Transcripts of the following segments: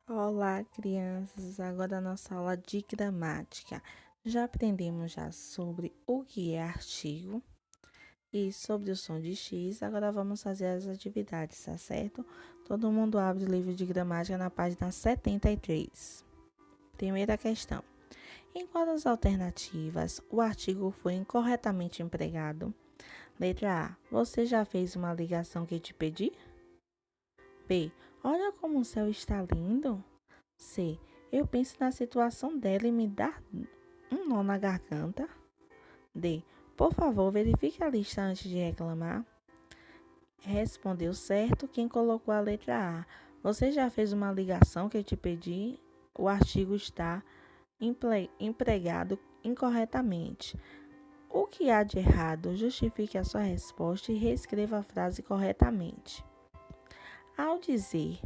Olá, crianças! Agora a nossa aula de gramática. Já aprendemos sobre o que é artigo e sobre o som de X. Agora vamos fazer as atividades, tá certo? Todo mundo abre o livro de gramática na página 73. Primeira questão. Em qual das alternativas o artigo foi incorretamente empregado? Letra A. Você já fez uma ligação que te pedi? B. Olha como o céu está lindo. C. Eu penso na situação dela e me dá um nó na garganta. D. Por favor, verifique a lista antes de reclamar. Respondeu certo quem colocou a letra A. Você já fez uma ligação que eu te pedi? O artigo está empregado incorretamente. O que há de errado? Justifique a sua resposta e reescreva a frase corretamente. Ao dizer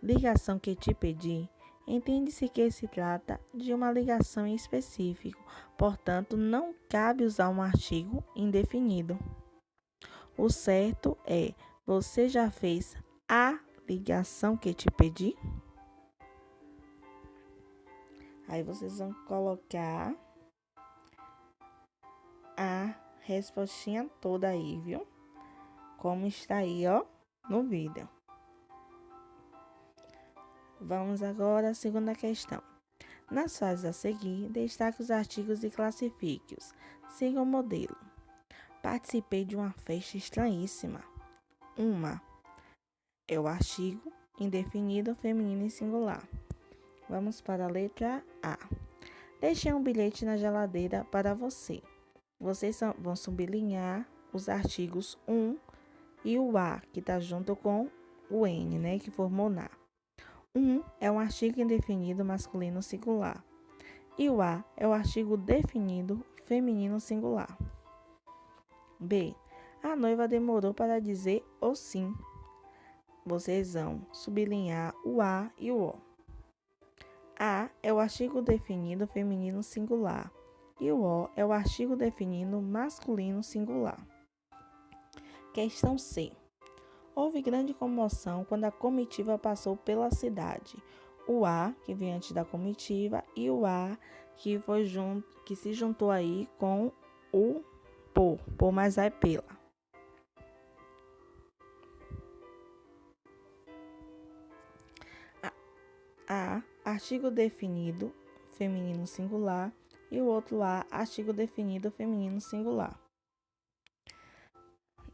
ligação que te pedi, entende-se que se trata de uma ligação em específico, portanto, não cabe usar um artigo indefinido. O certo é: você já fez a ligação que te pedi? Aí vocês vão colocar a respostinha toda aí, viu? Como está aí, ó, no vídeo. Vamos agora à segunda questão. Nas frases a seguir, destaque os artigos e classifique-os. Siga o modelo. Participei de uma festa estranhíssima. Uma é o artigo indefinido feminino e singular. Vamos para a letra A. Deixei um bilhete na geladeira para você. Vocês vão sublinhar os artigos e o A, que está junto com o N, né, que formou na. É um artigo indefinido masculino singular. E o A é o artigo definido feminino singular. B. A noiva demorou para dizer o sim. Vocês vão sublinhar o A e o O. A é o artigo definido feminino singular. E o O é o artigo definido masculino singular. Questão C. Houve grande comoção quando a comitiva passou pela cidade. O A, que vem antes da comitiva, e o A, que se juntou aí com o por mais vai pela. A, artigo definido feminino singular, e o outro A, artigo definido feminino singular.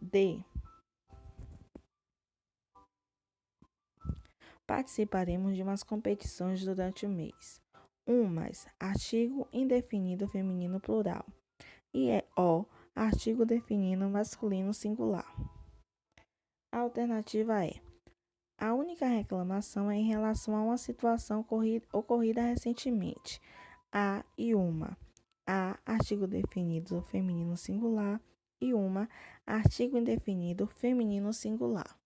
D. Participaremos de umas competições durante o mês. Umas, artigo indefinido feminino plural. E é O, artigo definido masculino singular. A alternativa é: a única reclamação é em relação a uma situação ocorrida recentemente. A e uma. A, artigo definido feminino singular. E uma, artigo indefinido feminino singular.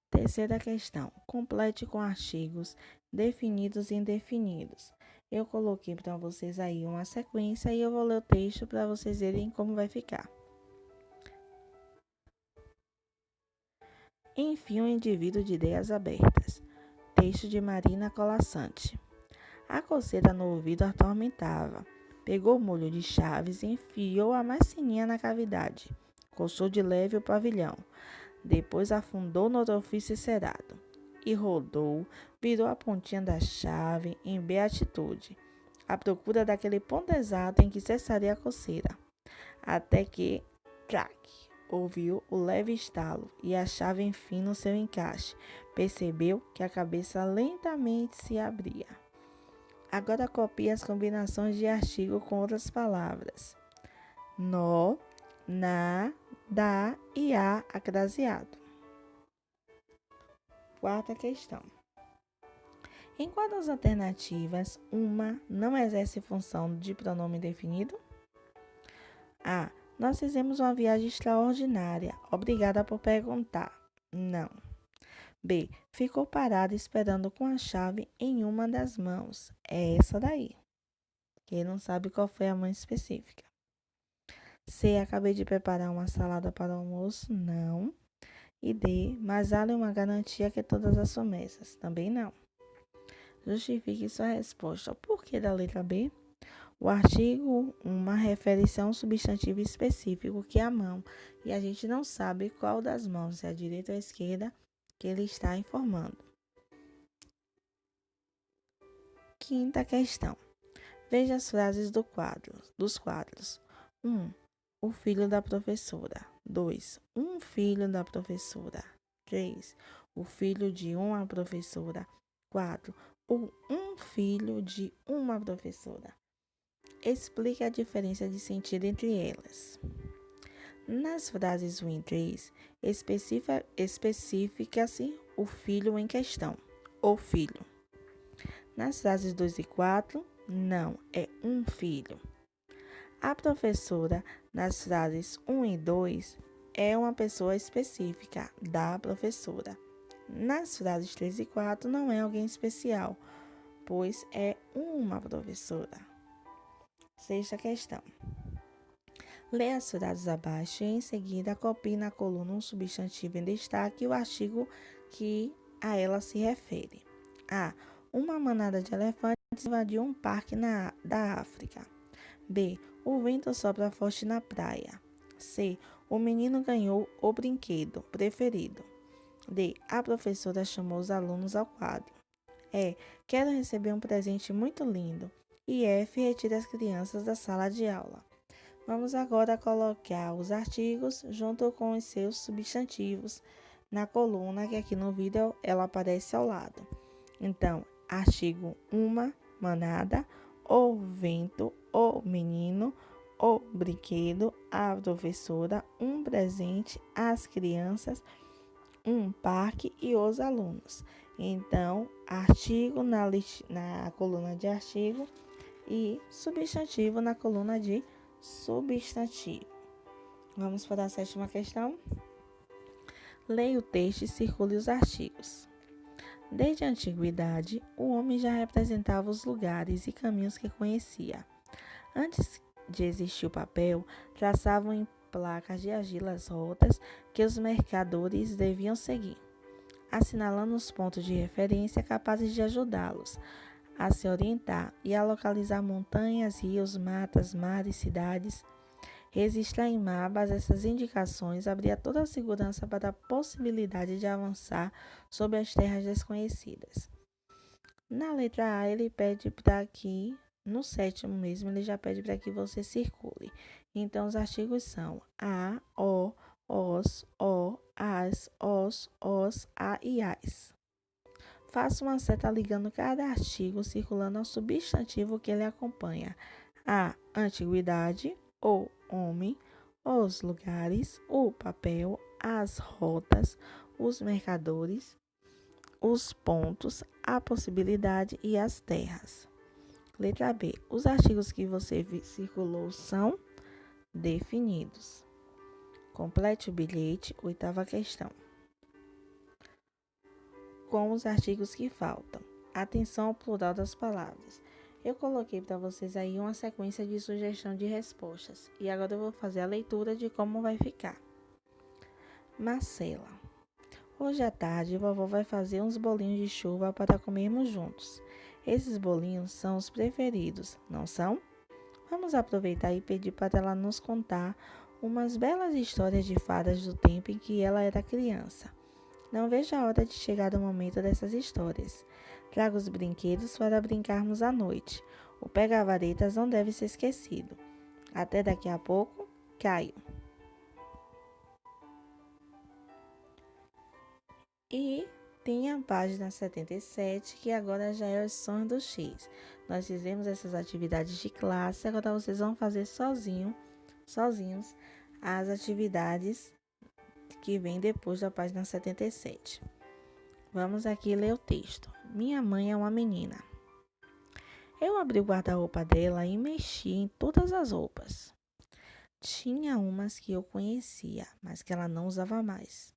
Terceira questão. Complete com artigos definidos e indefinidos. Eu coloquei para vocês aí uma sequência e eu vou ler o texto para vocês verem como vai ficar. Enfim, um indivíduo de ideias abertas. Texto de Marina Colassante. A coceira no ouvido atormentava. Pegou o molho de chaves e enfiou a mais fininha na cavidade. Coçou de leve o pavilhão. Depois afundou no orifício cerrado. E rodou, virou a pontinha da chave em beatitude, à procura daquele ponto exato em que cessaria a coceira. Até que, crack, ouviu o leve estalo e a chave enfim no seu encaixe. Percebeu que a cabeça lentamente se abria. Agora copie as combinações de artigo com outras palavras. No, na, da e a acraseado. Quarta questão. Em qual das alternativas uma não exerce função de pronome definido? A. Nós fizemos uma viagem extraordinária. Obrigada por perguntar. Não. B. Ficou parada esperando com a chave em uma das mãos. É essa daí. Quem não sabe qual foi a mão específica. C. Acabei de preparar uma salada para o almoço. Não. E D. Mas há uma garantia que todas as promessas. Também não. Justifique sua resposta. O porquê da letra B? O artigo 1 refere-se a um substantivo específico que é a mão, e a gente não sabe qual das mãos, se é a direita ou a esquerda, que ele está informando. Quinta questão. Veja as frases dos quadros. 1. O filho da professora. 2. Um filho da professora. 3. O filho de uma professora. 4. Um filho de uma professora. Explique a diferença de sentido entre elas. Nas frases 1 e 3, especifica-se o filho em questão, o filho. Nas frases 2 e 4, não, é um filho. A professora, nas frases 1 e 2, é uma pessoa específica, da professora. Nas frases 3 e 4, não é alguém especial, pois é uma professora. Sexta questão. Leia as frases abaixo e, em seguida, copie na coluna um substantivo em destaque e o artigo que a ela se refere. A. Uma manada de elefantes invadiu um parque da África. B. O vento sopra forte na praia. C. O menino ganhou o brinquedo preferido. D. A professora chamou os alunos ao quadro. E. Quero receber um presente muito lindo. E F. Retire as crianças da sala de aula. Vamos agora colocar os artigos junto com os seus substantivos na coluna, que aqui no vídeo ela aparece ao lado. Então, artigo uma manada, o vento, o menino, o brinquedo, a professora, um presente, as crianças, um parque e os alunos. Então, artigo na coluna de artigo e substantivo na coluna de substantivo. Vamos para a sétima questão. Leia o texto e circule os artigos. Desde a antiguidade, o homem já representava os lugares e caminhos que conhecia. Antes de existir o papel, traçavam em placas de argila as rotas que os mercadores deviam seguir, assinalando os pontos de referência capazes de ajudá-los a se orientar e a localizar montanhas, rios, matas, mares, cidades. Registrar em mapas essas indicações abria toda a segurança para a possibilidade de avançar sobre as terras desconhecidas. Na letra A, ele pede para que, no sétimo mesmo, ele já pede para que você circule. Então, os artigos são a, o, os, o, as, os, a e as. Faça uma seta ligando cada artigo circulando ao substantivo que ele acompanha. A. Antiguidade. O. Homem. Os lugares. O papel. As rotas. Os mercadores. Os pontos. A possibilidade e as terras. Letra B. Os artigos que você circulou são definidos. Complete o bilhete. Oitava questão. Com os artigos que faltam. Atenção ao plural das palavras. Eu coloquei para vocês aí uma sequência de sugestão de respostas. E agora eu vou fazer a leitura de como vai ficar. Marcela. Hoje à tarde, vovó vai fazer uns bolinhos de chuva para comermos juntos. Esses bolinhos são os preferidos, não são? Vamos aproveitar e pedir para ela nos contar umas belas histórias de fadas do tempo em que ela era criança. Não vejo a hora de chegar o momento dessas histórias. Traga os brinquedos para brincarmos à noite. O pega-varetas não deve ser esquecido. Até daqui a pouco, Caio. E tem a página 77, que agora já é os sons do X. Nós fizemos essas atividades de classe, agora vocês vão fazer sozinhos, as atividades que vem depois da página 77. Vamos aqui ler o texto. Minha mãe é uma menina. Eu abri o guarda-roupa dela e mexi em todas as roupas. Tinha umas que eu conhecia, mas que ela não usava mais.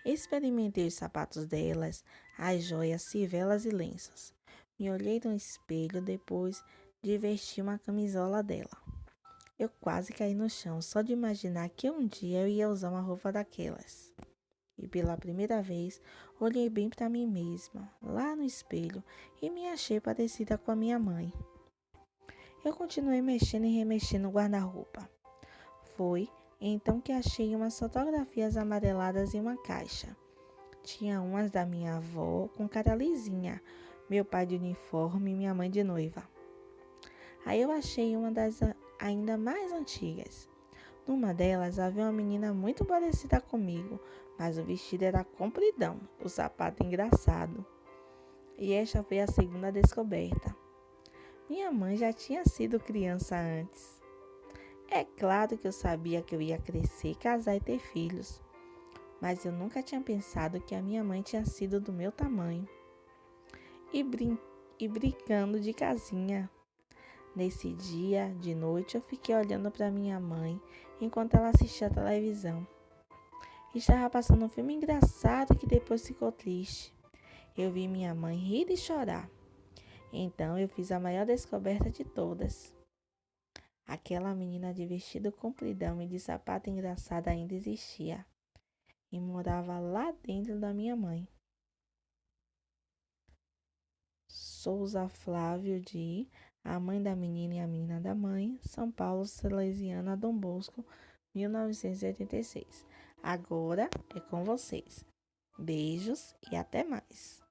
Experimentei os sapatos delas, as joias, fivelas e lenços. Me olhei no espelho, depois de vestir uma camisola dela. Eu quase caí no chão só de imaginar que um dia eu ia usar uma roupa daquelas. E pela primeira vez, olhei bem para mim mesma, lá no espelho, e me achei parecida com a minha mãe. Eu continuei mexendo e remexendo no guarda-roupa. Foi então que achei umas fotografias amareladas em uma caixa. Tinha umas da minha avó com cara lisinha, meu pai de uniforme e minha mãe de noiva. Aí eu achei uma das ainda mais antigas. Numa delas havia uma menina muito parecida comigo, mas o vestido era compridão, o sapato engraçado. E esta foi a segunda descoberta. Minha mãe já tinha sido criança antes. É claro que eu sabia que eu ia crescer, casar e ter filhos, mas eu nunca tinha pensado que a minha mãe tinha sido do meu tamanho. E brincando de casinha. Nesse dia, de noite, eu fiquei olhando para minha mãe enquanto ela assistia a televisão. Estava passando um filme engraçado que depois ficou triste. Eu vi minha mãe rir e chorar. Então eu fiz a maior descoberta de todas. Aquela menina de vestido compridão e de sapato engraçado ainda existia e morava lá dentro da minha mãe. Souza Flávio de A Mãe da Menina e a Menina da Mãe, São Paulo, Salesiana, Dom Bosco, 1986. Agora é com vocês. Beijos e até mais.